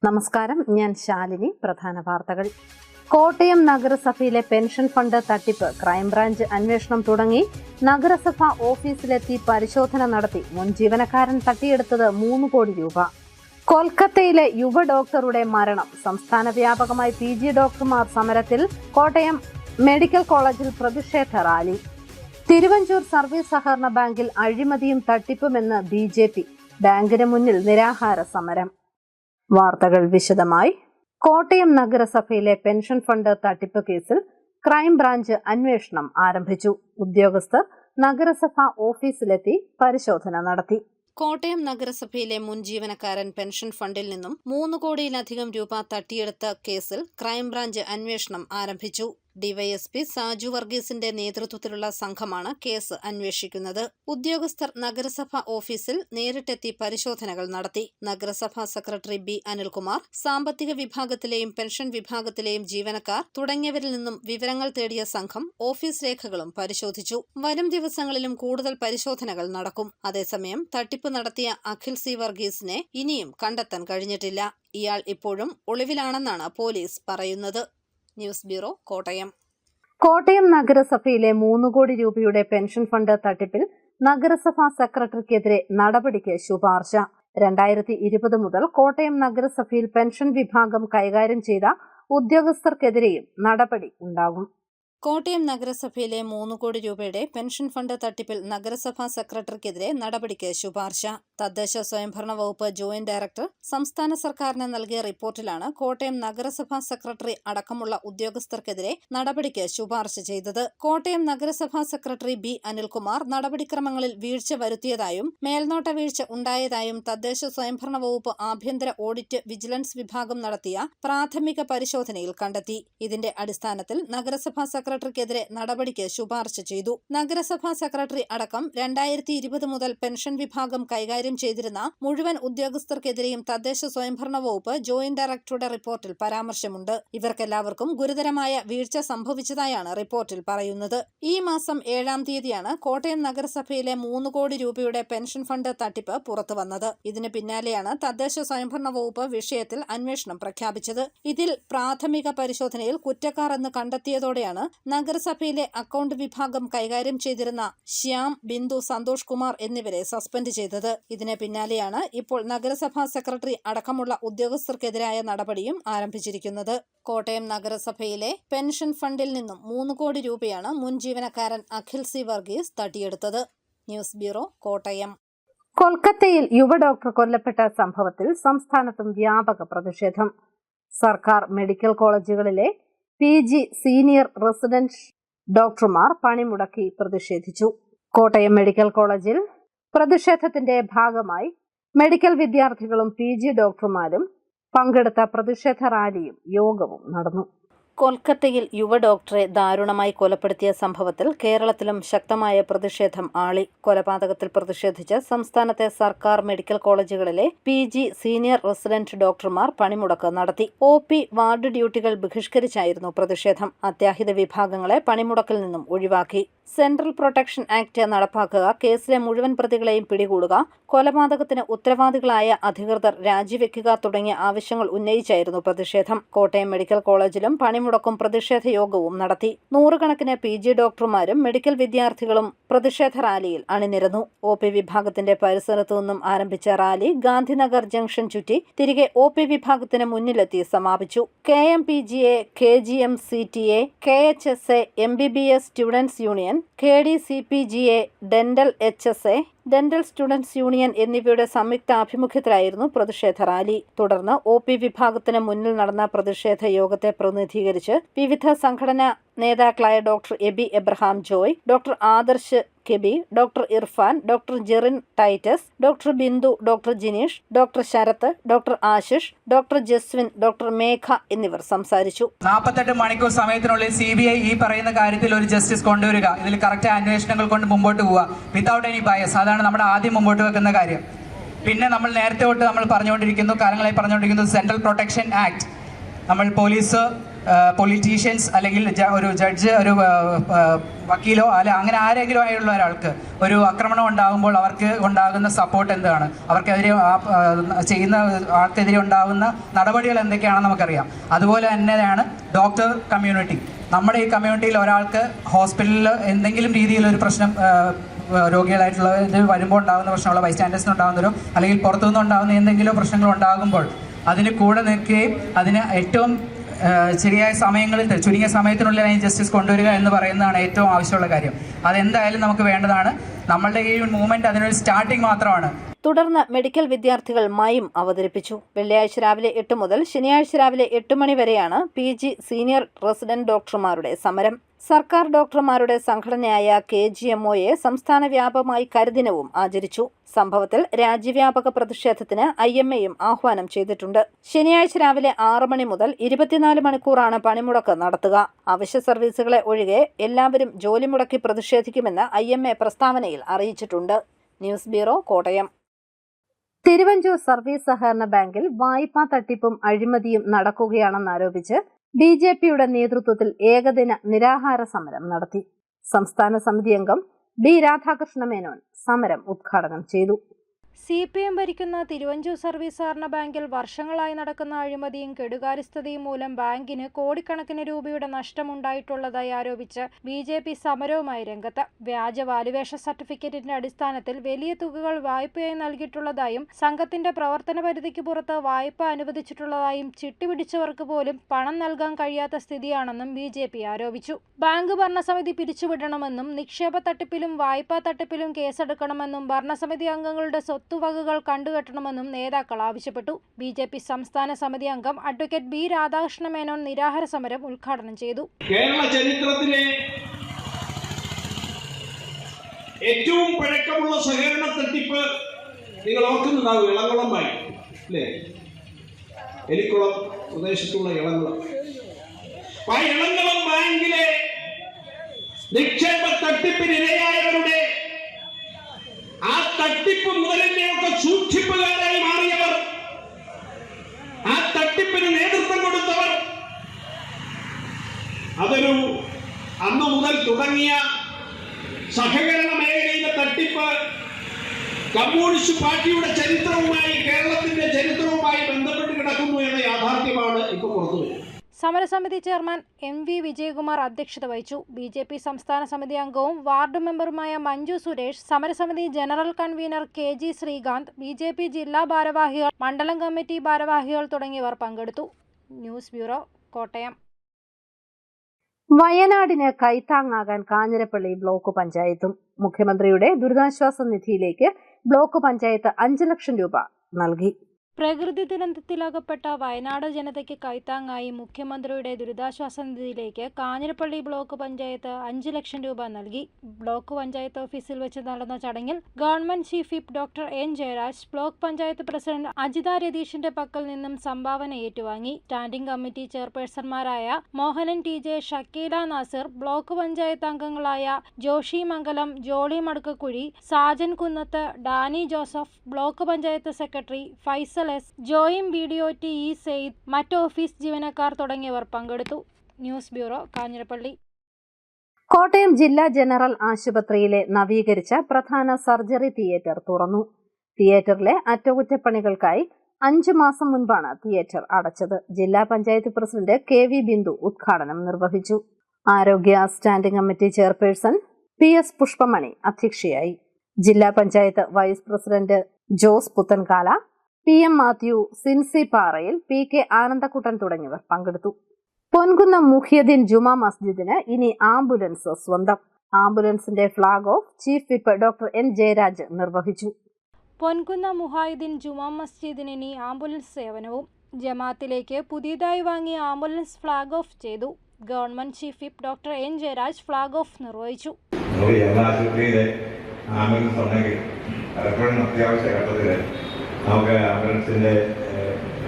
നമസ്കാരം, ഞാൻ ശാലിനി. പ്രധാന വാർത്തകൾ. കോട്ടയം നഗരസഭയിലെ പെൻഷൻ ഫണ്ട് തട്ടിപ്പ് ക്രൈംബ്രാഞ്ച് അന്വേഷണം തുടങ്ങി. നഗരസഭ ഓഫീസിലെത്തി പരിശോധന നടത്തി. മുൻ ജീവനക്കാരൻ തട്ടിയെടുത്തത് 3 കോടി രൂപ. കൊൽക്കത്തയിലെ യുവ ഡോക്ടറുടെ മരണം. സംസ്ഥാന വ്യാപകമായി PG ഡോക്ടർമാർ സമരത്തിൽ. കോട്ടയം മെഡിക്കൽ കോളേജിൽ പ്രതിഷേധ റാലി. തിരുവഞ്ചൂർ സർവീസ് സഹകരണ ബാങ്കിൽ അഴിമതിയും തട്ടിപ്പുമെന്ന് BJP. ബാങ്കിന് മുന്നിൽ നിരാഹാര സമരം. വാർത്തകൾ വിശദമായി. കോട്ടയം നഗരസഭയിലെ പെൻഷൻ ഫണ്ട് തട്ടിപ്പ് കേസിൽ ക്രൈംബ്രാഞ്ച് അന്വേഷണം ആരംഭിച്ചു. ഉദ്യോഗസ്ഥർ നഗരസഭ ഓഫീസിലെത്തി പരിശോധന നടത്തി. കോട്ടയം നഗരസഭയിലെ മുൻ ജീവനക്കാരൻ പെൻഷൻ ഫണ്ടിൽ നിന്നും 3 കോടിയിലധികം രൂപ തട്ടിയെടുത്ത കേസിൽ ക്രൈംബ്രാഞ്ച് അന്വേഷണം ആരംഭിച്ചു. ഡിവൈഎസ്പി സാജു വർഗീസിന്റെ നേതൃത്വത്തിലുള്ള സംഘമാണ് കേസ് അന്വേഷിക്കുന്നത്. ഉദ്യോഗസ്ഥർ നഗരസഭ ഓഫീസിൽ നേരിട്ടെത്തി പരിശോധനകൾ നടത്തി. നഗരസഭാ സെക്രട്ടറി B. അനിൽകുമാർ, സാമ്പത്തിക വിഭാഗത്തിലെയും പെൻഷൻ വിഭാഗത്തിലെയും ജീവനക്കാർ തുടങ്ങിയവരിൽ നിന്നും വിവരങ്ങൾ തേടിയ സംഘം ഓഫീസ് രേഖകളും പരിശോധിച്ചു. വരും ദിവസങ്ങളിലും കൂടുതൽ പരിശോധനകൾ നടക്കും. അതേസമയം തട്ടിപ്പ് നടത്തിയ അഖിൽ C. വർഗീസിനെ ഇനിയും കണ്ടെത്താൻ കഴിഞ്ഞിട്ടില്ല. ഇയാൾ ഇപ്പോഴും ഒളിവിലാണെന്നാണ് പോലീസ് പറയുന്നത്. News bureau, Kottayam. കോട്ടയം നഗരസഭയിലെ 3 കോടി രൂപയുടെ പെൻഷൻ ഫണ്ട് തട്ടിപ്പിൽ നഗരസഭാ സെക്രട്ടറിക്കെതിരെ നടപടിക്ക് ശുപാർശ. 2020 മുതൽ കോട്ടയം നഗരസഭയിൽ പെൻഷൻ വിഭാഗം കൈകാര്യം ചെയ്ത ഉദ്യോഗസ്ഥർക്കെതിരെയും നടപടി ഉണ്ടാകും. കോട്ടയം നഗരസഭയിലെ 3 കോടി രൂപയുടെ പെൻഷൻ ഫണ്ട് തട്ടിപ്പിൽ നഗരസഭാ സെക്രട്ടറിക്കെതിരെ നടപടിക്ക് ശുപാർശ. തദ്ദേശ സ്വയംഭരണ വകുപ്പ് ജോയിന്റ് ഡയറക്ടർ സംസ്ഥാന സർക്കാരിന് നൽകിയ റിപ്പോർട്ടിലാണ് കോട്ടയം നഗരസഭാ സെക്രട്ടറി അടക്കമുള്ള ഉദ്യോഗസ്ഥർക്കെതിരെ നടപടിക്ക് ശുപാർശ ചെയ്തത്. കോട്ടയം നഗരസഭാ സെക്രട്ടറി B. അനിൽകുമാർ നടപടിക്രമങ്ങളിൽ വീഴ്ച വരുത്തിയതായും മേൽനോട്ട വീഴ്ച ഉണ്ടായതായും തദ്ദേശ സ്വയംഭരണ വകുപ്പ് ആഭ്യന്തര ഓഡിറ്റ് വിജിലൻസ് വിഭാഗം നടത്തിയ പ്രാഥമിക പരിശോധനയിൽ കണ്ടെത്തി. ഇതിന്റെ അടിസ്ഥാനത്തിൽ നഗരസഭാ സെക്രട്ടറിക്കെതിരെ നടപടിക്ക് ശുപാർശ ചെയ്തു. നഗരസഭാ സെക്രട്ടറി അടക്കം 2020 മുതൽ പെൻഷൻ വിഭാഗം കൈകാര്യം ചെയ്തിരുന്ന മുഴുവൻ ഉദ്യോഗസ്ഥർക്കെതിരെയും തദ്ദേശ സ്വയംഭരണ വകുപ്പ് ജോയിന്റ് ഡയറക്ടറുടെ റിപ്പോർട്ടിൽ പരാമർശമുണ്ട്. ഇവർക്കെല്ലാവർക്കും ഗുരുതരമായ വീഴ്ച സംഭവിച്ചതായാണ് റിപ്പോർട്ടിൽ പറയുന്നത്. ഈ മാസം 7-ാം തീയതിയാണ് കോട്ടയം നഗരസഭയിലെ 3 കോടി രൂപയുടെ പെൻഷൻ ഫണ്ട് തട്ടിപ്പ് പുറത്തുവന്നത്. ഇതിന് പിന്നാലെയാണ് തദ്ദേശ സ്വയംഭരണ വകുപ്പ് വിഷയത്തിൽ അന്വേഷണം പ്രഖ്യാപിച്ചത്. ഇതിൽ പ്രാഥമിക പരിശോധനയിൽ കുറ്റക്കാർ എന്ന് കണ്ടെത്തിയതോടെയാണ് നഗരസഭയിലെ അക്കൗണ്ട് വിഭാഗം കൈകാര്യം ചെയ്തിരുന്ന ശ്യാം, ബിന്ദു, സന്തോഷ് കുമാർ എന്നിവരെ സസ്പെൻഡ് ചെയ്തത്. ഇതിന് പിന്നാലെയാണ് ഇപ്പോൾ നഗരസഭാ സെക്രട്ടറി അടക്കമുള്ള ഉദ്യോഗസ്ഥർക്കെതിരായ നടപടിയും ആരംഭിച്ചിരിക്കുന്നത്. കോട്ടയം നഗരസഭയിലെ പെൻഷൻ ഫണ്ടിൽ നിന്നും 3 കോടി രൂപയാണ് മുൻ ജീവനക്കാരൻ അഖിൽ C. വർഗീസ് തട്ടിയെടുത്തത്. News bureau, Kottayam. കൊൽക്കത്തയിൽ യുവ ഡോക്ടർ കൊല്ലപ്പെട്ട സംഭവത്തിൽ സംസ്ഥാനത്തും വ്യാപക പ്രതിഷേധം. സർക്കാർ മെഡിക്കൽ കോളേജുകളിലെ PG സീനിയർ റെസിഡന്റ് ഡോക്ടർമാർ പണിമുടക്കി പ്രതിഷേധിച്ചു. കോട്ടയം മെഡിക്കൽ കോളേജിൽ പ്രതിഷേധത്തിന്റെ ഭാഗമായി മെഡിക്കൽ വിദ്യാർത്ഥികളും PG ഡോക്ടർമാരും പങ്കെടുത്ത പ്രതിഷേധ റാലിയും യോഗവും നടന്നു. കൊൽക്കത്തയിൽ യുവ ഡോക്ടറെ ദാരുണമായി കൊലപ്പെടുത്തിയ സംഭവത്തിൽ കേരളത്തിലും ശക്തമായ പ്രതിഷേധം ആളി. കൊലപാതകത്തിൽ പ്രതിഷേധിച്ച് സംസ്ഥാനത്തെ സർക്കാർ മെഡിക്കൽ കോളേജുകളിലെ PG സീനിയർ റെസിഡന്റ് ഡോക്ടർമാർ പണിമുടക്ക് നടത്തി. OP വാർഡ് ഡ്യൂട്ടികൾ ബഹിഷ്കരിച്ചായിരുന്നു പ്രതിഷേധം. അത്യാഹിത വിഭാഗങ്ങളെ പണിമുടക്കിൽ നിന്നും ഒഴിവാക്കി. സെൻട്രൽ പ്രൊട്ടക്ഷൻ ആക്ട് നടപ്പാക്കുക, കേസിലെ മുഴുവൻ പ്രതികളെയും പിടികൂടുക, കൊലപാതകത്തിന് ഉത്തരവാദികളായ അധികൃതർ രാജിവെക്കുക തുടങ്ങിയ ആവശ്യങ്ങൾ ഉന്നയിച്ചായിരുന്നു പ്രതിഷേധം. കോട്ടയം മെഡിക്കൽ കോളേജിലും പണിമുടക്കും പ്രതിഷേധ യോഗവും നടത്തി. 100 കണക്കിന് PG ഡോക്ടർമാരും മെഡിക്കൽ വിദ്യാർത്ഥികളും പ്രതിഷേധ റാലിയിൽ അണിനിരന്നു. OP വിഭാഗത്തിന്റെ പരിസരത്തു നിന്നും ആരംഭിച്ച റാലി ഗാന്ധിനഗർ ജംഗ്ഷൻ ചുറ്റി തിരികെ OP വിഭാഗത്തിന് മുന്നിലെത്തി സമാപിച്ചു. KMPGA, KGM-CTA, KHSA, MBBS students union, KDCPGA, dental HSA, dental students union എന്നിവയുടെ സംയുക്താഭിമുഖ്യത്തിലായിരുന്നു പ്രതിഷേധ റാലി. തുടർന്ന് OP വിഭാഗത്തിന് മുന്നിൽ നടന്ന പ്രതിഷേധ യോഗത്തെ പ്രതിനിധീകരിച്ച് വിവിധ സംഘടനാ നേതാക്കളായ doctor Abi Abraham Joy, doctor Adarsh KB, doctor Irfan, doctor Jerin Titus, doctor Bindu, doctor Jineesh, doctor Sharath, doctor Ashish, doctor Jaswin, doctor Megha എന്നിവർ സംസാരിച്ചു. 48 മണിക്കൂർ സമയത്തിനുള്ളിൽ CBI ഈ പറയുന്ന കാര്യത്തിൽ ഒരു ജസ്റ്റിസ് കൊണ്ടുവരിക, ഇതിൽ കറക്റ്റ് അന്വേഷണങ്ങൾ കൊണ്ട് മുമ്പോട്ട് പോവുക വിത്തൗട്ട് എനി ബയസ്. അതാണ് നമ്മുടെ ആദ്യം മുമ്പോട്ട് വെക്കുന്ന കാര്യം. പിന്നെ നമ്മൾ നേരത്തെ തൊട്ട് നമ്മൾ പറഞ്ഞുകൊണ്ടിരിക്കുന്നു, കാലങ്ങളായി പറഞ്ഞുകൊണ്ടിരിക്കുന്നു സെൻട്രൽ പ്രൊട്ടക്ഷൻ ആക്ട്. നമ്മൾ പോലീസ് പൊളിറ്റീഷ്യൻസ് അല്ലെങ്കിൽ ഒരു ജഡ്ജ്, ഒരു വക്കീലോ അല്ല അങ്ങനെ ആരെങ്കിലും ആയുള്ള ഒരാൾക്ക് ഒരു ആക്രമണം ഉണ്ടാകുമ്പോൾ അവർക്ക് ഉണ്ടാകുന്ന സപ്പോർട്ട് എന്താണ്, അവർക്കെതിരെ ചെയ്യുന്ന ആൾക്കെതിരെ ഉണ്ടാകുന്ന നടപടികൾ എന്തൊക്കെയാണെന്ന് നമുക്കറിയാം. അതുപോലെ തന്നെയാണ് ഡോക്ടർ കമ്മ്യൂണിറ്റി. നമ്മുടെ ഈ കമ്മ്യൂണിറ്റിയിൽ ഒരാൾക്ക് ഹോസ്പിറ്റലിൽ എന്തെങ്കിലും രീതിയിലൊരു പ്രശ്നം രോഗികളായിട്ടുള്ള ഇത് വരുമ്പോൾ ഉണ്ടാകുന്ന പ്രശ്നമുള്ള ബൈസ്റ്റാൻഡേഴ്സിന് ഉണ്ടാകുന്നതോ അല്ലെങ്കിൽ പുറത്തുനിന്ന് ഉണ്ടാകുന്ന എന്തെങ്കിലും പ്രശ്നങ്ങൾ ഉണ്ടാകുമ്പോൾ അതിന് കൂടെ നിൽക്കുകയും അതിന് ഏറ്റവും ശരിയായ സമയങ്ങളിൽ ചുരുങ്ങിയ സമയത്തിനുള്ളിൽ അതിന് ജസ്റ്റിസ് കൊണ്ടുവരിക എന്ന് പറയുന്നതാണ് ഏറ്റവും ആവശ്യമുള്ള കാര്യം. അതെന്തായാലും നമുക്ക് വേണ്ടതാണ്. നമ്മളുടെ ഈ മൂവ്മെൻറ്റ് അതിനൊരു സ്റ്റാർട്ടിങ് മാത്രമാണ്. തുടർന്ന് മെഡിക്കൽ വിദ്യാർത്ഥികൾ മൈം അവതരിപ്പിച്ചു. വെള്ളിയാഴ്ച രാവിലെ 8 മുതൽ ശനിയാഴ്ച രാവിലെ 8 മണി വരെയാണ് PG സീനിയർ റെസിഡന്റ് ഡോക്ടർമാരുടെ സമരം. സർക്കാർ ഡോക്ടർമാരുടെ സംഘടനയായ KGMOയെ സംസ്ഥാന വ്യാപകമായി കരിദിനവും ആചരിച്ചു. സംഭവത്തിൽ രാജ്യവ്യാപക പ്രതിഷേധത്തിന് IMAയും ആഹ്വാനം ചെയ്തിട്ടുണ്ട്. ശനിയാഴ്ച രാവിലെ 6 മണി മുതൽ 24 മണിക്കൂറാണ് പണിമുടക്ക് നടത്തുക. അവശ്യ സർവീസുകളെ ഒഴികെ എല്ലാവരും ജോലി മുടക്കി പ്രതിഷേധിക്കുമെന്ന് IMA പ്രസ്താവനയിൽ അറിയിച്ചിട്ടുണ്ട്. News bureau, Kottayam. Thiruvanchoor service സഹകരണ ബാങ്കിൽ വായ്പാ തട്ടിപ്പും അഴിമതിയും നടക്കുകയാണെന്നാരോപിച്ച് BJPയുടെ നേതൃത്വത്തിൽ ഏകദിന നിരാഹാര സമരം നടത്തി. സംസ്ഥാന സമിതി അംഗം B. രാധാകൃഷ്ണ മേനോൻ സമരം ഉദ്ഘാടനം ചെയ്തു. CPM ഭരിക്കുന്ന തിരുവഞ്ചൂർ സർവീസ് സഹകരണ ബാങ്കിൽ വർഷങ്ങളായി നടക്കുന്ന അഴിമതിയും കെടുകാര്യസ്ഥതയും മൂലം ബാങ്കിന് കോടിക്കണക്കിന് രൂപയുടെ നഷ്ടമുണ്ടായിട്ടുള്ളതായി ആരോപിച്ച് BJP സമരവുമായി രംഗത്ത്. വ്യാജ വാലുവേഷ സർട്ടിഫിക്കറ്റിന്റെ അടിസ്ഥാനത്തിൽ വലിയ തുകകൾ വായ്പയായി നൽകിയിട്ടുള്ളതായും സംഘത്തിന്റെ പ്രവർത്തന പരിധിക്ക് പുറത്ത് വായ്പ അനുവദിച്ചിട്ടുള്ളതായും ചിട്ടിപിടിച്ചവർക്ക് പോലും പണം നൽകാൻ കഴിയാത്ത സ്ഥിതിയാണെന്നും BJP ആരോപിച്ചു. ബാങ്ക് ഭരണസമിതി പിരിച്ചുവിടണമെന്നും നിക്ഷേപ തട്ടിപ്പിലും വായ്പാ തട്ടിപ്പിലും കേസെടുക്കണമെന്നും ഭരണസമിതി അംഗങ്ങളുടെ സ്വത്തുവകകൾ കണ്ടുകെട്ടണമെന്നും നേതാക്കൾ ആവശ്യപ്പെട്ടു. BJP സംസ്ഥാന സമിതി അംഗം അഡ്വക്കേറ്റ് B. രാധാകൃഷ്ണ മേനോൻ നിരാഹാര സമരം ഉദ്ഘാടനം ചെയ്തു. കേരള ചരിത്രത്തിലെ ഏറ്റവും പഴക്കമുള്ള സഹകരണ തട്ടിപ്പ് നിങ്ങൾ ഓർക്കുന്നുണ്ടാവും, ഇളംകുളം ബാങ്ക് അല്ലേ? എലിക്കുളം പ്രദേശത്തുള്ള ഇളംകുളം. ആ ഇളംകുളം ബാങ്കിലെ നിക്ഷേപ തട്ടിപ്പിനിരയായവരുടെ ആ തട്ടിപ്പ് മുതലിന്റെയൊക്കെ സൂക്ഷിപ്പുകാരായി മാറിയവർ, ആ തട്ടിപ്പിന് നേതൃത്വം കൊടുത്തവർ, അതൊരു അന്ന് മുതൽ തുടങ്ങിയ സഹകരണ മേഖലയിലെ തട്ടിപ്പ് കമ്മ്യൂണിസ്റ്റ് പാർട്ടിയുടെ ചരിത്രവുമായി, കേരളത്തിന്റെ ചരിത്രവുമായി ബന്ധപ്പെട്ട് കിടക്കുന്നു എന്ന യാഥാർത്ഥ്യമാണ് ഇപ്പോൾ പുറത്തുവരുന്നത്. സമരസമിതി ചെയർമാൻ MV വിജയകുമാർ അധ്യക്ഷത വഹിച്ചു. BJP സംസ്ഥാന സമിതി അംഗവും വാർഡ് മെമ്പറുമായ മഞ്ജു സുരേഷ്, സമരസമിതി general convener KG Sreekanth, BJP ജില്ലാ ഭാരവാഹികൾ, മണ്ഡലം കമ്മിറ്റി ഭാരവാഹികൾ തുടങ്ങിയവർ പങ്കെടുത്തു. News bureau, Kottayam. വയനാടിന് കൈത്താങ്ങാകാൻ കാഞ്ഞിരപ്പള്ളി ബ്ലോക്ക് പഞ്ചായത്തും. മുഖ്യമന്ത്രിയുടെ ദുരിതാശ്വാസ നിധിയിലേക്ക് ബ്ലോക്ക് പഞ്ചായത്ത് 5 ലക്ഷം രൂപ നൽകി. പ്രകൃതി ദുരന്തത്തിലകപ്പെട്ട വയനാട് ജനതയ്ക്ക് കൈത്താങ്ങായി മുഖ്യമന്ത്രിയുടെ ദുരിതാശ്വാസ നിധിയിലേക്ക് കാഞ്ഞിരപ്പള്ളി ബ്ലോക്ക് പഞ്ചായത്ത് 5 ലക്ഷം രൂപ നൽകി. ബ്ലോക്ക് പഞ്ചായത്ത് ഓഫീസിൽ വെച്ച് നടന്ന ചടങ്ങിൽ government chief whip doctor N. Jayaraj block panchayat president Ajitha രതീഷിന്റെ പക്കൽ നിന്നും സംഭാവന ഏറ്റുവാങ്ങി. സ്റ്റാൻഡിംഗ് കമ്മിറ്റി ചെയർപേഴ്സൺമാരായ മോഹനൻ TJ, ഷക്കീല നാസിർ, ബ്ലോക്ക് പഞ്ചായത്ത് അംഗങ്ങളായ Joshy Mangalam, Jolly Madukkakuzhy, Sajan Kunnath, Dani Joseph, block panchayat secretary Faisal S, ജോയിം BDOT E. സെയ്ദ്, മറ്റ് ഓഫീസ് ജീവനക്കാർ തുടങ്ങിയവർ പങ്കെടുത്തു. News bureau, Kanjirappally. കോട്ടയം ജില്ലാ ജനറൽ ആശുപത്രിയിലെ നവീകരിച്ച പ്രധാന സർജറി തിയേറ്റർ തുറന്നു. തിയേറ്ററിലെ അറ്റകുറ്റപ്പണികൾക്കായി 5 മാസം മുൻപാണ് തിയേറ്റർ അടച്ചത്. ജില്ലാ പഞ്ചായത്ത് പ്രസിഡന്റ് KV ബിന്ദു ഉദ്ഘാടനം നിർവഹിച്ചു. ആരോഗ്യ standing committee chairperson PS Pushpamani അധ്യക്ഷയായി. ജില്ലാ panchayat vice president Jose Puthenkala, PM Mathew, Sincy Parayil, PK Anandakuttan തുടങ്ങിയവർ പങ്കെടുത്തു. പൊൻകുന്നം മുഹിയുദ്ദീൻ ജുമാ മസ്ജിദിന് ഇനി ആംബുലൻസ് സ്വന്തം. ആംബുലൻസിന്റെ flag off chief whip doctor N. Jayaraj നിർവഹിച്ചു. പൊൻകുന്നം മുഹിയുദ്ദീൻ ജുമാ മസ്ജിദിന് ഇനി ആംബുലൻസ് സേവനവും. ജമാഅത്തിലേക്ക് പുതിയതായി വാങ്ങിയ ആംബുലൻസ് ഫ്ളാഗ് ഓഫ് ചെയ്തു. Government chief whip doctor N. Jayaraj flag off നിർവഹിച്ചു. നമുക്ക് ആംബുലൻസിൻ്റെ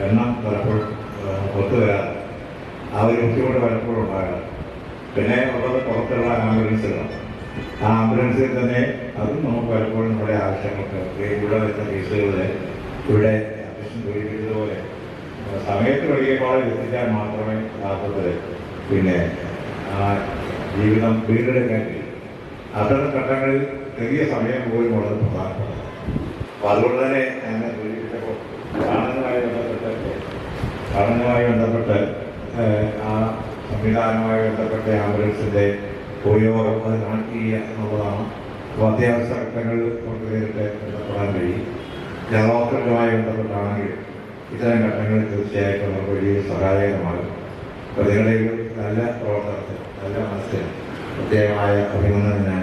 എണ്ണം പലപ്പോഴും ഒത്തുവരാതെ ആ ഒരു ബുദ്ധിമുട്ട് പലപ്പോഴും ഉണ്ടാകാം. പിന്നെ ഉള്ളത് പുറത്തുള്ള ആംബുലൻസുകളാണ്. ആ ആംബുലൻസിൽ തന്നെ അതും നമുക്ക് പലപ്പോഴും നമ്മുടെ ആവശ്യങ്ങൾക്ക് ഇവിടെ വരുന്ന കേസുകളിൽ ഇവിടെ അധ്യക്ഷൻ സൂചിപ്പിച്ചതുപോലെ സമയത്ത് മെഡിക്കൽ കോളേജ് എത്തിച്ചാൽ മാത്രമേ യഥാർത്ഥത്തിൽ പിന്നെ ആ ജീവിതം വീണ്ടെടുക്കാൻ കഴിയും. അത്തരം ഘട്ടങ്ങളിൽ ചെറിയ സമയം പോലും വളരെ പ്രധാനപ്പെട്ടതാണ്. അപ്പോൾ അതുകൊണ്ട് തന്നെ ഞാൻ സൂചിപ്പിച്ചപ്പോൾ പഠനവുമായി ബന്ധപ്പെട്ട് ആ സംവിധാനവുമായി ബന്ധപ്പെട്ട ആംബുലൻസിൻ്റെ ഉപയോഗം അത് കണക്ട് ചെയ്യുക എന്നുള്ളതാണ്. അപ്പോൾ അത്യാവശ്യ ഘട്ടങ്ങളിൽ നമുക്ക് നേരിട്ട് ബന്ധപ്പെടാൻ കഴിയും. ജനോത്തരവുമായി ബന്ധപ്പെട്ടാണെങ്കിൽ ഇത്തരം ഘട്ടങ്ങളിൽ തീർച്ചയായിട്ടും നമുക്ക് വലിയ സഹായകരമാകും. പ്രതികളുടെയും നല്ല പ്രവർത്തനത്തിൽ നല്ല മനസ്സിൽ പ്രത്യേകമായ അഭിനന്ദനം ഞാൻ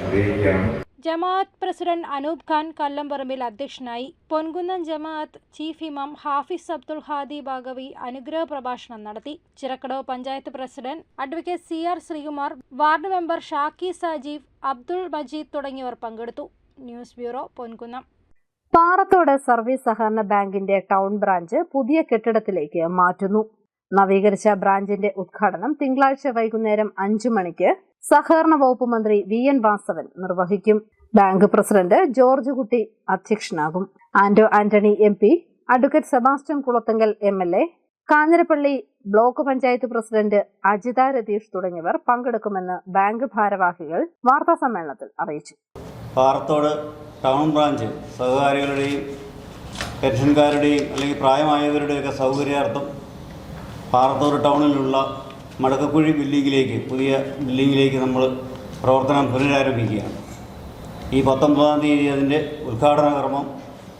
അറിയിക്കുകയാണ്. ജമാഅത്ത് പ്രസിഡന്റ് അനൂപ് ഖാൻ കല്ലംപറമ്പിൽ അധ്യക്ഷനായി. പൊൻകുന്നം ജമാഅത്ത് ചീഫ് ഇമാം ഹാഫിസ് അബ്ദുൽ ഹാദി ബാഗവി അനുഗ്രഹ പ്രഭാഷണം നടത്തി. Chirakkadavu panchayat president advocate CR Sreekumar, ward member Shaki Sajeev, Abdul Majeed തുടങ്ങിയവർ പങ്കെടുത്തു. News bureau, Ponkunnam. Parathodu service സഹകരണ ബാങ്കിന്റെ ടൗൺ ബ്രാഞ്ച് പുതിയ കെട്ടിടത്തിലേക്ക് മാറ്റുന്നു. നവീകരിച്ച ബ്രാഞ്ചിന്റെ ഉദ്ഘാടനം തിങ്കളാഴ്ച വൈകുന്നേരം 5 മണിക്ക് സഹകരണ വകുപ്പ് മന്ത്രി VN വാസവൻ നിർവഹിക്കും. ബാങ്ക് പ്രസിഡന്റ് ജോർജ് കുട്ടി അധ്യക്ഷനാകും. Anto Antony MP, advocate Sebastian Kulathunkal MLA, Kanjirappally block panchayat president Ajitha Ratheesh തുടങ്ങിയവർ പങ്കെടുക്കുമെന്ന് ബാങ്ക് ഭാരവാഹികൾ വാർത്താസമ്മേളനത്തിൽ അറിയിച്ചു. പാറത്തോട് ടൗൺ ബ്രാഞ്ച് സഹകാരികളുടെയും പെൻഷൻകാരുടെയും അല്ലെങ്കിൽ പ്രായമായവരുടെയൊക്കെ സൗകര്യാർത്ഥം പാറത്തോട് ടൗണിലുള്ള മടക്കക്കുഴി പുതിയ ബിൽഡിങ്ങിലേക്ക് നമ്മൾ പ്രവർത്തനം പുനരാരംഭിക്കുകയാണ്. ഈ 19-ാം തീയതി അതിൻ്റെ ഉദ്ഘാടന കർമ്മം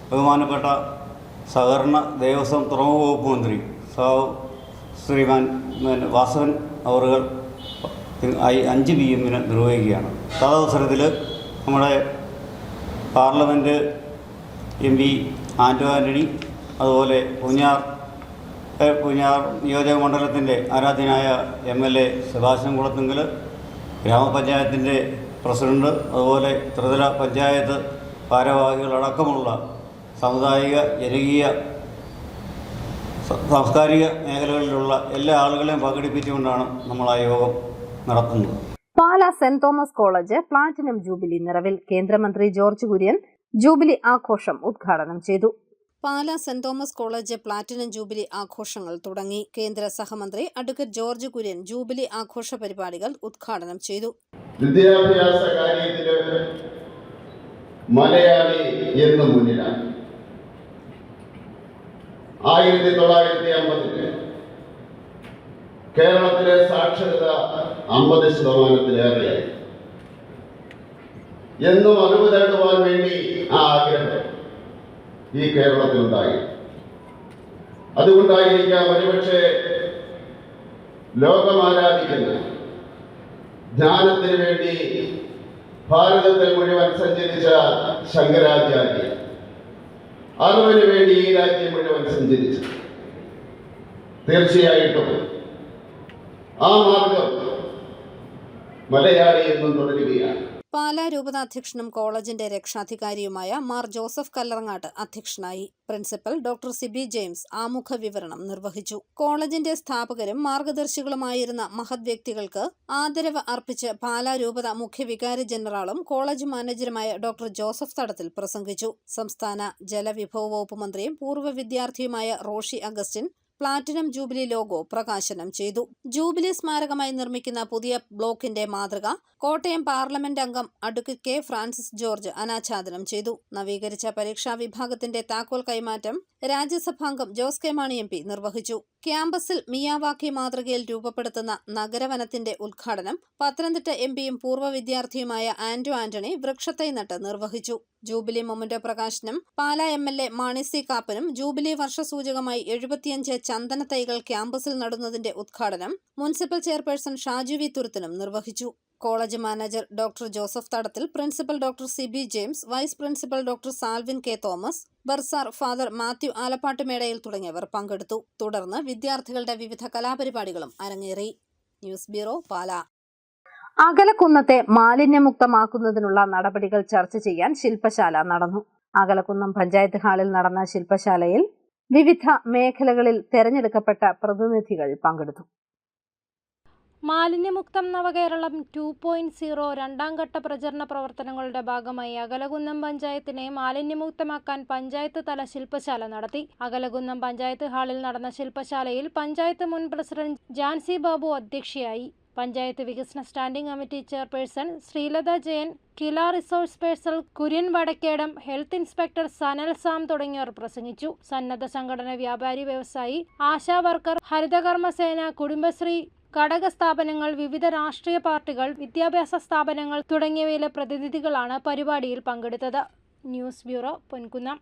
ബഹുമാനപ്പെട്ട സഹകരണ ദേവസ്വം തുറമുഖ വകുപ്പ് മന്ത്രി ശ്രീമാൻ വാസവൻ അവറുകൾ 5 PM നിർവഹിക്കുകയാണ്. തദവസരത്തിൽ നമ്മുടെ പാർലമെൻറ്റ് MP ആന്റോ ആന്റണി, അതുപോലെ പൂഞ്ഞാർ നിയോജക മണ്ഡലത്തിൻ്റെ ആരാധ്യനായ MLA സെബാസ്റ്റ്യൻ കുളത്തുങ്കൽ, ഗ്രാമപഞ്ചായത്തിൻ്റെ പ്രസിഡന്റ്, അതുപോലെ ത്രിതല പഞ്ചായത്ത് ഭാരവാഹികളടക്കമുള്ള സാമുദായിക, ജനകീയ, സാംസ്കാരിക മേഖലകളിലുള്ള എല്ലാ ആളുകളെയും പങ്കെടുപ്പിച്ചുകൊണ്ടാണ് നമ്മൾ ആ യോഗം നടത്തുന്നത്. Pala saint Thomas college platinum jubilee നിറവിൽ. കേന്ദ്രമന്ത്രി ജോർജ് കുര്യൻ ജൂബിലി ആഘോഷം ഉദ്ഘാടനം ചെയ്തു. Pala saint Thomas college platinum jubilee ആഘോഷങ്ങൾ തുടങ്ങി. കേന്ദ്ര സഹമന്ത്രി അഡ്വക്കേറ്റ് ജോർജ് കുര്യൻ ജൂബിലി ആഘോഷ പരിപാടികൾ ഉദ്ഘാടനം ചെയ്തു. വിദ്യാഭ്യാസ കാര്യത്തില് മലയാളി എന്ന് മുന്നിലാണ്. 1950 കേരളത്തിലെ സാക്ഷരത 50%-ലേറെയായി. എന്നും അറിവ് നേടുവാൻ വേണ്ടി ആ ആഗ്രഹം ഈ കേരളത്തിലുണ്ടായി. അതുകൊണ്ടായിരിക്കാം ഒരുപക്ഷെ ലോകമാരാധിക്കുന്ന ജ്ഞാനത്തിന് വേണ്ടി ഭാരതത്തിൽ മുഴുവൻ സഞ്ചരിച്ച ശങ്കരാചാര്യ അറിവിന് വേണ്ടി ഈ രാജ്യം മുഴുവൻ സഞ്ചരിച്ചു. തീർച്ചയായിട്ടും ആ മാർഗം മലയാളി എന്നും തുടരുകയാണ്. പാലാ രൂപതാധ്യക്ഷനും കോളേജിന്റെ രക്ഷാധികാരിയുമായ മാർ ജോസഫ് കല്ലറങ്ങാട്ട് അധ്യക്ഷനായി. പ്രിൻസിപ്പൽ ഡോക്ടർ സിബി ജെയിംസ് ആമുഖ വിവരണം നിർവഹിച്ചു. കോളേജിന്റെ സ്ഥാപകരും മാർഗദർശികളുമായിരുന്ന മഹത് വ്യക്തികൾക്ക് ആദരവ് അർപ്പിച്ച് പാലാ രൂപത മുഖ്യ വികാരി ജനറാളും കോളേജ് മാനേജറുമായ ഡോക്ടർ ജോസഫ് തടത്തിൽ പ്രസംഗിച്ചു. സംസ്ഥാന ജലവിഭവ വകുപ്പ് മന്ത്രിയും പൂർവ്വ വിദ്യാർത്ഥിയുമായ Roshy Augustine platinum jubilee logo പ്രകാശനം ചെയ്തു. ജൂബിലി സ്മാരകമായി നിർമ്മിക്കുന്ന പുതിയ ബ്ലോക്കിന്റെ മാതൃക കോട്ടയം പാർലമെന്റ് അംഗം അഡ്വക്കേറ്റ് K. ഫ്രാൻസിസ് ജോർജ് അനാച്ഛാദനം ചെയ്തു. നവീകരിച്ച പരീക്ഷാ വിഭാഗത്തിന്റെ താക്കോൽ കൈമാറ്റം രാജ്യസഭാംഗം ജോസ് കെ മാണി MP നിർവഹിച്ചു. ക്യാമ്പസിൽ മിയാവാക്കി മാതൃകയിൽ രൂപപ്പെടുത്തുന്ന നഗരവനത്തിന്റെ ഉദ്ഘാടനം പത്തനംതിട്ട MPയും പൂർവ്വ വിദ്യാർത്ഥിയുമായ ആന്റോ ആന്റണി വൃക്ഷത്തൈ നട്ട് നിർവഹിച്ചു. ജൂബിലി മൊമന്റോ പ്രകാശനം പാലാ MLA മാണി C. കാപ്പനും ജൂബിലി വർഷസൂചകമായി 75 ചന്ദന തൈകൾ ക്യാമ്പസിൽ നടുന്നതിന്റെ ഉദ്ഘാടനം മുനിസിപ്പൽ ചെയർപേഴ്സൺ ഷാജു വി. തുരുത്തിനും നിർവഹിച്ചു. College manager doctor Joseph Thadathil, principal doctor Sibi James, vice principal doctor Salvin K. Thomas, bursar father Mathew Alappattumedayil തുടങ്ങിയവർ പങ്കെടുത്തു. തുടർന്ന് വിദ്യാർത്ഥികളുടെ വിവിധ കലാപരിപാടികളും അരങ്ങേറി. News bureau, Pala. അകലക്കുന്നത്തെ മാലിന്യമുക്തമാക്കുന്നതിനുള്ള നടപടികൾ ചർച്ച ചെയ്യാൻ ശില്പശാല നടന്നു. അകലക്കുന്നം പഞ്ചായത്ത് ഹാളിൽ നടന്ന ശില്പശാലയിൽ വിവിധ മേഖലകളിൽ തെരഞ്ഞെടുക്കപ്പെട്ട പ്രതിനിധികൾ പങ്കെടുത്തു. മാലിന്യമുക്തം നവകേരളം 2.0 രണ്ടാം ഘട്ട പ്രചരണ പ്രവർത്തനങ്ങളുടെ ഭാഗമായി അകലകുന്നം പഞ്ചായത്തിനെ മാലിന്യമുക്തമാക്കാൻ പഞ്ചായത്ത് തല ശില്പശാല നടത്തി. അകലകുന്നം പഞ്ചായത്ത് ഹാളിൽ നടന്ന ശില്പശാലയിൽ പഞ്ചായത്ത് മുൻ പ്രസിഡന്റ് ജാൻസി ബാബു അധ്യക്ഷയായി. പഞ്ചായത്ത് വികസന standing committee chairperson Sreelatha Jayan, KILA resource person Kurian Vadakkedam, health inspector Sanal Sam തുടങ്ങിയവർ പ്രസംഗിച്ചു. സന്നദ്ധ സംഘടന, വ്യാപാരി വ്യവസായി, ആശാ വർക്കർ, ഹരിതകർമ്മസേന, കുടുംബശ്രീ ഘടക സ്ഥാപനങ്ങൾ, വിവിധ രാഷ്ട്രീയ പാർട്ടികൾ, വിദ്യാഭ്യാസ സ്ഥാപനങ്ങൾ തുടങ്ങിയവയിലെ പ്രതിനിധികളാണ് പരിപാടിയിൽ പങ്കെടുത്തത്. News bureau, Ponkunnam.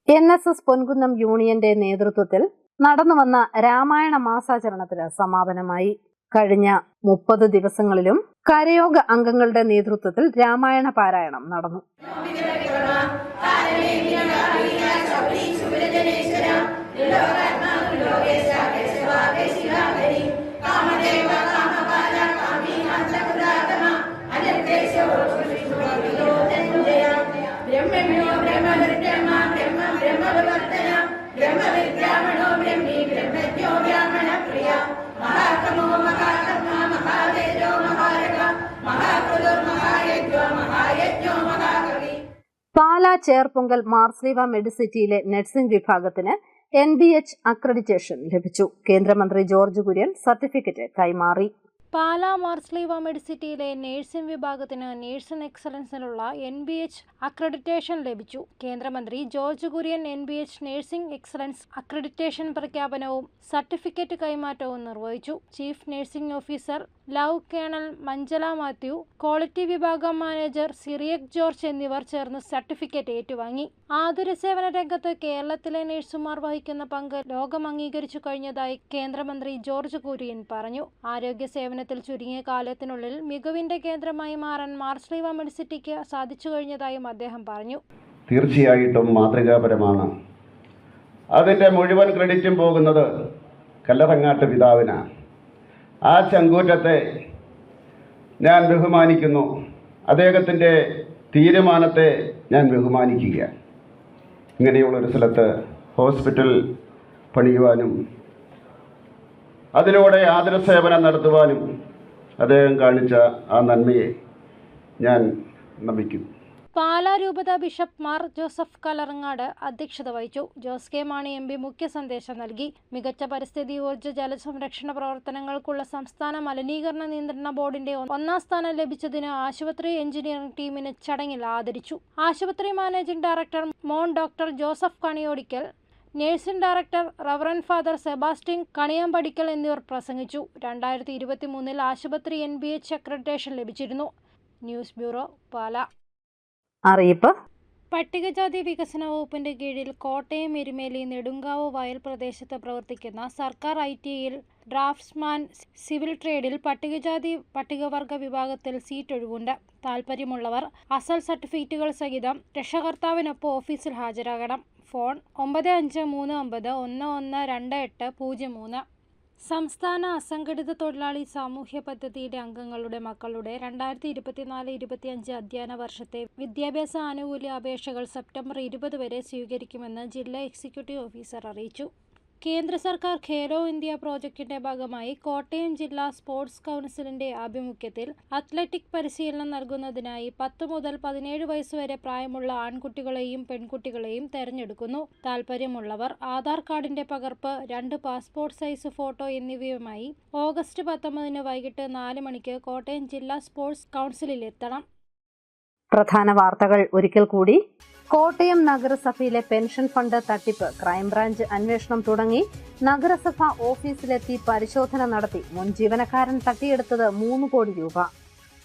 NSS Ponkunnam യൂണിയന്റെ നേതൃത്വത്തിൽ നടന്നുവന്ന രാമായണ മാസാചരണത്തിന് സമാപനമായി. കഴിഞ്ഞ 30 ദിവസങ്ങളിലും കരയോഗ അംഗങ്ങളുടെ നേതൃത്വത്തിൽ രാമായണ പാരായണം നടന്നു. പാലാ ചേർപ്പൊങ്കൽ മാർസ്ലീവ മെഡിസിറ്റിയിലെ നഴ്സിംഗ് വിഭാഗത്തിന് NBH അക്രഡിറ്റേഷൻ ലഭിച്ചു. കേന്ദ്രമന്ത്രി ജോർജ് കുര്യൻ സർട്ടിഫിക്കറ്റ് കൈമാറി. പാലാ മാർസ്ലീവ മെഡിസിറ്റിയിലെ നഴ്സിംഗ് വിഭാഗത്തിന് നേഴ്സിംഗ് എക്സലൻസിനുള്ള NBH അക്രഡിറ്റേഷൻ ലഭിച്ചു. കേന്ദ്രമന്ത്രി George Kurian NBH nursing excellence accreditation പ്രഖ്യാപനവും സർട്ടിഫിക്കറ്റ് കൈമാറ്റവും നിർവഹിച്ചു. ചീഫ് നഴ്സിംഗ് ഓഫീസർ ലവ് കേണൽ മഞ്ജല മാത്യു, ക്വാളിറ്റി വിഭാഗം മാനേജർ സിറിയക് ജോർജ് എന്നിവർ ചേർന്ന് സർട്ടിഫിക്കറ്റ് ഏറ്റുവാങ്ങി. ആതുര സേവന രംഗത്ത് കേരളത്തിലെ നഴ്സുമാർ വഹിക്കുന്ന പങ്ക് ലോകം അംഗീകരിച്ചു കഴിഞ്ഞതായി കേന്ദ്രമന്ത്രി ജോർജ് കുര്യൻ പറഞ്ഞു. ആരോഗ്യ സേവനത്തിൽ ചുരുങ്ങിയ കാലത്തിനുള്ളിൽ മികവിന്റെ കേന്ദ്രമായി മാറാൻ മാർസ്ലീവ മെഡിസിറ്റിക്ക് സാധിച്ചു കഴിഞ്ഞതായും അദ്ദേഹം പറഞ്ഞു. തീർച്ചയായിട്ടും മാതൃകാപരമാണ്. അതിൻ്റെ മുഴുവൻ ക്രെഡിറ്റും പോകുന്നത് കല്ലറങ്ങാട്ട് പിതാവിനാണ്. ആ ചങ്കൂറ്റത്തെ ഞാൻ ബഹുമാനിക്കുന്നു. അദ്ദേഹത്തിൻ്റെ തീരുമാനത്തെ ഞാൻ ബഹുമാനിക്കുക. ഇങ്ങനെയുള്ളൊരു സ്ഥലത്ത് ഹോസ്പിറ്റൽ പണിയുവാനും അതിലൂടെ ആതുര സേവനം നടത്തുവാനും അദ്ദേഹം കാണിച്ച ആ നന്മയെ ഞാൻ നമിക്കുന്നു. പാലാ രൂപത ബിഷപ്പ് മാർ ജോസഫ് കലറങ്ങാട് അധ്യക്ഷത വഹിച്ചു. ജോസ് കെ മാണി MP മുഖ്യ സന്ദേശം നൽകി. മികച്ച പരിസ്ഥിതി ഊർജ്ജ ജലസംരക്ഷണ പ്രവർത്തനങ്ങൾക്കുള്ള സംസ്ഥാന മലിനീകരണ നിയന്ത്രണ ബോർഡിന്റെ 1ാം സ്ഥാനം ലഭിച്ചതിന് ആശുപത്രി എഞ്ചിനീയറിംഗ് ടീമിന് ചടങ്ങിൽ ആദരിച്ചു. ആശുപത്രി managing director Mon doctor Joseph Kaniyodikkal, nursing director Reverend father Sebastian Kaniyampadikkal എന്നിവർ പ്രസംഗിച്ചു. 2023 ആശുപത്രി NBH അക്രഡിറ്റേഷൻ ലഭിച്ചിരുന്നു. News bureau, Pala. അറിയിപ്പ്. പട്ടികജാതി വികസന വകുപ്പിന്റെ കീഴിൽ കോട്ടയം എരുമേലി നെടുങ്കാവ് വയൽ പ്രദേശത്ത് പ്രവർത്തിക്കുന്ന സർക്കാർ ITIയിൽ ഡ്രാഫ്റ്റ്സ്മാൻ സിവിൽ ട്രേഡിൽ പട്ടികജാതി പട്ടികവർഗ വിഭാഗത്തിൽ സീറ്റ് ഒഴിവുണ്ട്. താൽപ്പര്യമുള്ളവർ അസൽ സർട്ടിഫിക്കറ്റുകൾ സഹിതം രക്ഷകർത്താവിനൊപ്പം ഓഫീസിൽ ഹാജരാകണം. ഫോൺ 9539112803. സംസ്ഥാന അസംഘടിത തൊഴിലാളി സാമൂഹ്യ പദ്ധതിയുടെ അംഗങ്ങളുടെ മക്കളുടെ 2024-25 അധ്യയന വർഷത്തെ വിദ്യാഭ്യാസ ആനുകൂല്യ അപേക്ഷകൾ സെപ്റ്റംബർ 20 വരെ സ്വീകരിക്കുമെന്ന് ജില്ലാ എക്സിക്യൂട്ടീവ് ഓഫീസർ അറിയിച്ചു. കേന്ദ്ര സർക്കാർ ഖേലോ ഇന്ത്യ പ്രോജക്റ്റിന്റെ ഭാഗമായി കോട്ടയം ജില്ലാ സ്പോർട്സ് കൗൺസിലിന്റെ ആഭിമുഖ്യത്തിൽ അത്ലറ്റിക് പരിശീലനം നൽകുന്നതിനായി 10 മുതൽ 17 വയസ്സുവരെ പ്രായമുള്ള ആൺകുട്ടികളെയും പെൺകുട്ടികളെയും തെരഞ്ഞെടുക്കുന്നു. താൽപ്പര്യമുള്ളവർ ആധാർ കാർഡിന്റെ പകർപ്പ്, 2 പാസ്പോർട്ട് സൈസ് ഫോട്ടോ എന്നിവയുമായി ഓഗസ്റ്റ് 19 വൈകിട്ട് 4 മണിക്ക് കോട്ടയം ജില്ലാ സ്പോർട്സ് കൗൺസിലിൽ എത്തണം. പ്രധാന വാർത്തകൾ ഒരിക്കൽ കൂടി. കോട്ടയം നഗരസഭയിലെ പെൻഷൻ ഫണ്ട് തട്ടിപ്പ് ക്രൈംബ്രാഞ്ച് അന്വേഷണം തുടങ്ങി. നഗരസഭ ഓഫീസിലെത്തി പരിശോധന നടത്തി. മുൻ ജീവനക്കാരൻ തട്ടിയെടുത്തത് 3 കോടി രൂപ.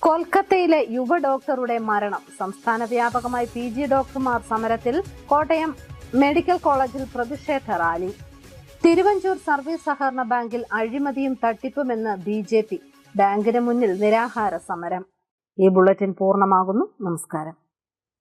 കൊൽക്കത്തയിലെ യുവ ഡോക്ടറുടെ മരണം. സംസ്ഥാന വ്യാപകമായി PG ഡോക്ടർമാർ സമരത്തിൽ. കോട്ടയം മെഡിക്കൽ കോളേജിൽ പ്രതിഷേധ റാലി. തിരുവഞ്ചൂർ സർവീസ് സഹകരണ ബാങ്കിൽ അഴിമതിയും തട്ടിപ്പുമെന്ന് BJP. ബാങ്കിന് മുന്നിൽ നിരാഹാര സമരം. ഈ ബുള്ളറ്റിൻ പൂർണ്ണമാകുന്നു. നമസ്കാരം.